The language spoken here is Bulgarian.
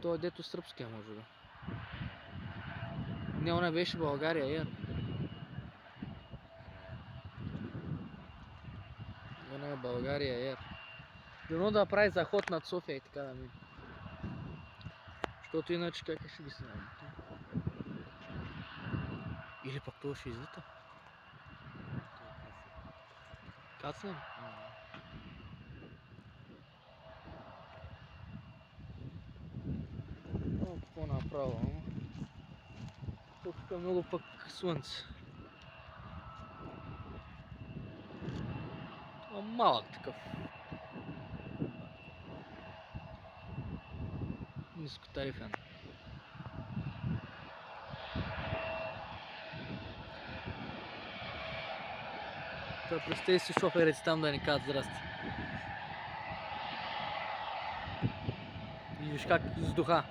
Той дето сръбския, може би. Не, она беше България Air. Она е България Air. Дано да прави заход над София и така да ми. Защото иначе как ще ги снимам? Или пък това ще излита? Кацнем? О, какво направо, ама? Тук е много пък слънце. Това малък такъв. Нискотарифен. Та представи си шоферите там да ни казват здрасти. Виждаш как издуха.